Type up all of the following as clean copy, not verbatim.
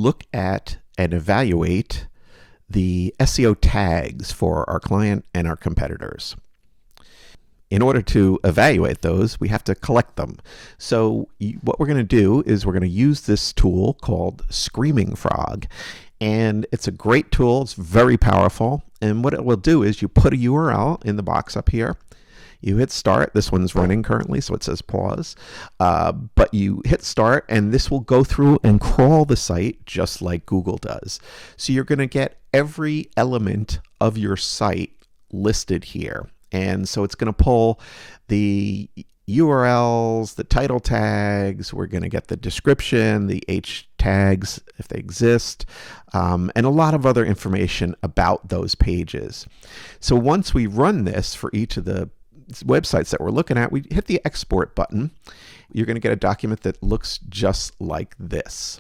look at and evaluate the SEO tags for our client and our competitors. In order to evaluate those, we have to collect them. So what we're going to do is we're going to use this tool called Screaming Frog. And it's a great tool. It's very powerful. And what it will do is you put a URL in the box up here. You hit start. This one's running currently, so it says pause. But you hit start, and this will go through and crawl the site just like Google does. So you're going to get every element of your site listed here. And so it's going to pull the URLs, the title tags, we're going to get the description, the H tags if they exist, and a lot of other information about those pages. So once we run this for each of the websites that we're looking at, we hit the export button. You're going to get a document that looks just like this.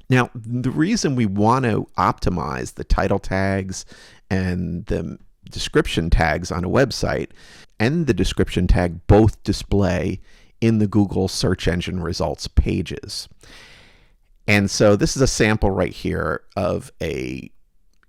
Now, the reason we want to optimize the title tags and the description tags on a website and the description tag both display in the Google search engine results pages. And so this is a sample right here of a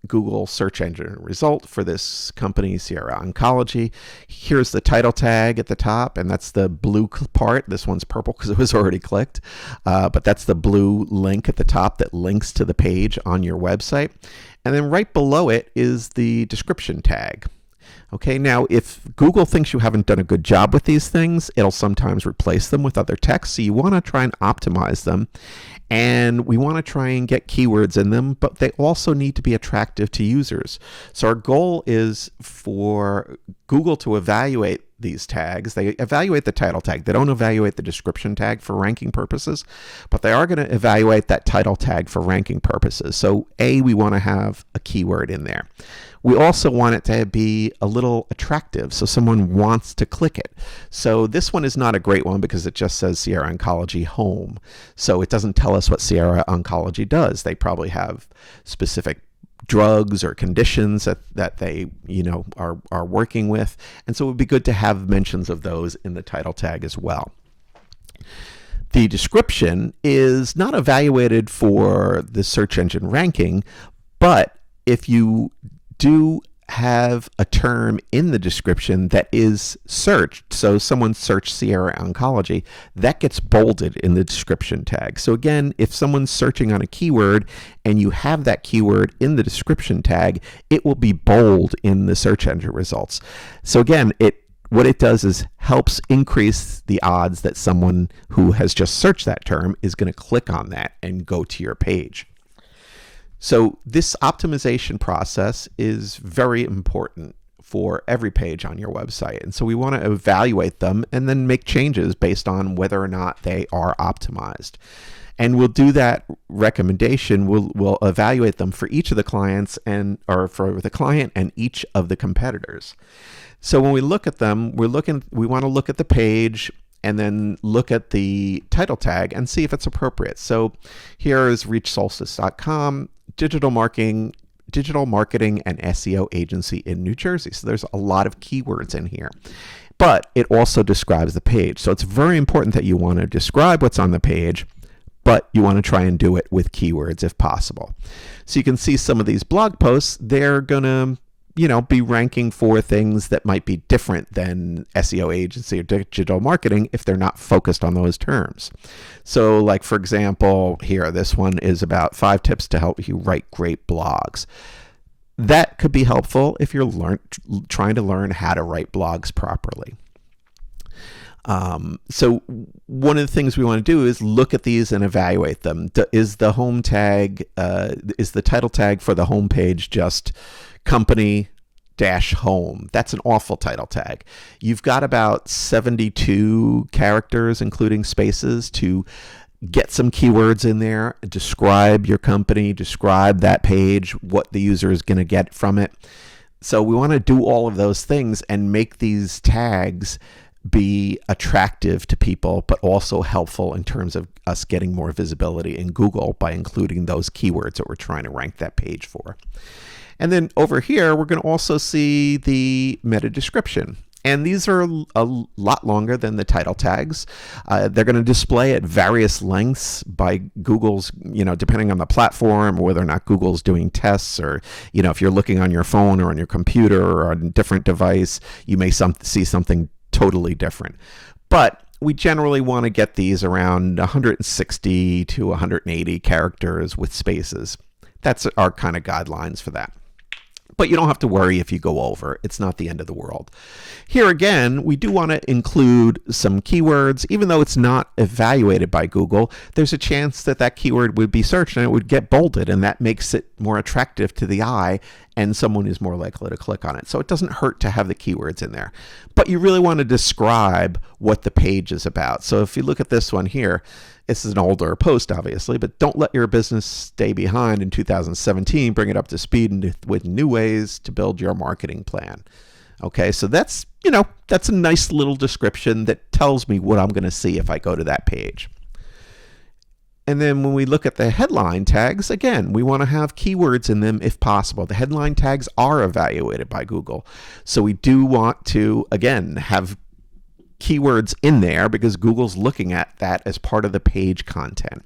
Google search engine result for this company, Sierra Oncology. Here's the title tag at the top, and that's the blue part. This one's purple because it was already clicked, but that's the blue link at the top that links to the page on your website. And then right below it is the description tag. Okay, now if Google thinks you haven't done a good job with these things, it'll sometimes replace them with other text. So you want to try and optimize them. And we want to try and get keywords in them, but they also need to be attractive to users. So our goal is for Google to evaluate these tags. They evaluate the title tag. They don't evaluate the description tag for ranking purposes, but they are going to evaluate that title tag for ranking purposes. So we want to have a keyword in there. We also want it to be a little attractive so someone wants to click it. So this one is not a great one because it just says Sierra Oncology Home. So it doesn't tell us what Sierra Oncology does. They probably have specific drugs or conditions that they are working with. And so it would be good to have mentions of those in the title tag as well. The description is not evaluated for the search engine ranking, but if you do have a term in the description that is searched, so someone searched Sierra Oncology, that gets bolded in the description tag. So again, if someone's searching on a keyword and you have that keyword in the description tag, it will be bold in the search engine results. So again, what it does is helps increase the odds that someone who has just searched that term is going to click on that and go to your page. So this optimization process is very important for every page on your website. And so we want to evaluate them and then make changes based on whether or not they are optimized. And we'll do that recommendation. We'll evaluate them for each of the clients or for the client and each of the competitors. So when we look at them, we want to look at the page and then look at the title tag and see if it's appropriate. So here is reachsolstice.com, digital marketing and SEO agency in New Jersey. So there's a lot of keywords in here, but it also describes the page. So it's very important that you want to describe what's on the page, but you want to try and do it with keywords if possible. So you can see some of these blog posts, they're going to be ranking for things that might be different than SEO agency or digital marketing if they're not focused on those terms. So like, for example, here, this one is about 5 tips to help you write great blogs. That could be helpful if you're trying to learn how to write blogs properly. So one of the things we want to do is look at these and evaluate them. Is the home tag, is the title tag for the home page just company-home? That's an awful title tag. You've got about 72 characters, including spaces, to get some keywords in there, describe your company, describe that page, what the user is going to get from it. So we want to do all of those things and make these tags be attractive to people, but also helpful in terms of us getting more visibility in Google by including those keywords that we're trying to rank that page for. And then over here, we're going to also see the meta description. And these are a lot longer than the title tags. They're going to display at various lengths by Google's, depending on the platform, or whether or not Google's doing tests, or, if you're looking on your phone or on your computer or on a different device, you may see something totally different. But we generally want to get these around 160 to 180 characters with spaces. That's our kind of guidelines for that. But you don't have to worry if you go over. It's not the end of the world. Here again, we do want to include some keywords. Even though it's not evaluated by Google, there's a chance that that keyword would be searched and it would get bolded, and that makes it more attractive to the eye, and someone is more likely to click on it. So it doesn't hurt to have the keywords in there. But you really want to describe what the page is about. So if you look at this one here, this is an older post, obviously, but don't let your business stay behind in 2017. Bring it up to speed with new ways to build your marketing plan. Okay, so that's a nice little description that tells me what I'm going to see if I go to that page. And then when we look at the headline tags, again, we want to have keywords in them if possible. The headline tags are evaluated by Google. So we do want to, again, have keywords in there because Google's looking at that as part of the page content.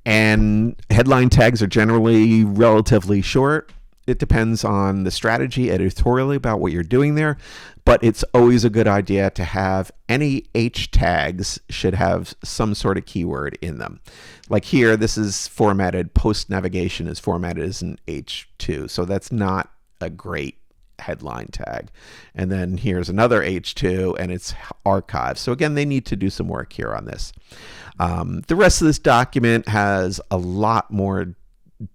And headline tags are generally relatively short. It depends on the strategy editorially about what you're doing there, but it's always a good idea to have any H tags should have some sort of keyword in them. Like here, this is formatted, post navigation is formatted as an H2, so that's not a great headline tag. And then here's another H2 and it's archived. So again, they need to do some work here on this. The rest of this document has a lot more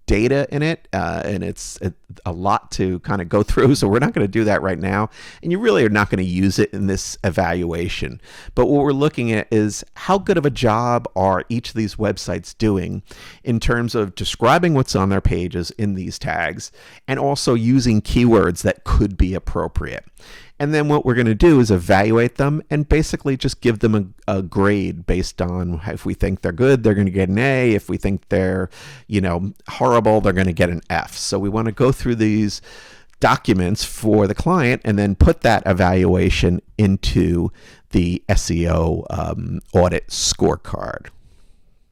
data in it, and it's a lot to kind of go through, so we're not going to do that right now, and you really are not going to use it in this evaluation. But what we're looking at is how good of a job are each of these websites doing in terms of describing what's on their pages in these tags, and also using keywords that could be appropriate. And then what we're going to do is evaluate them and basically just give them a grade based on if we think they're good, they're going to get an A. If we think they're, horrible, they're going to get an F. So we want to go through these documents for the client and then put that evaluation into the SEO audit scorecard.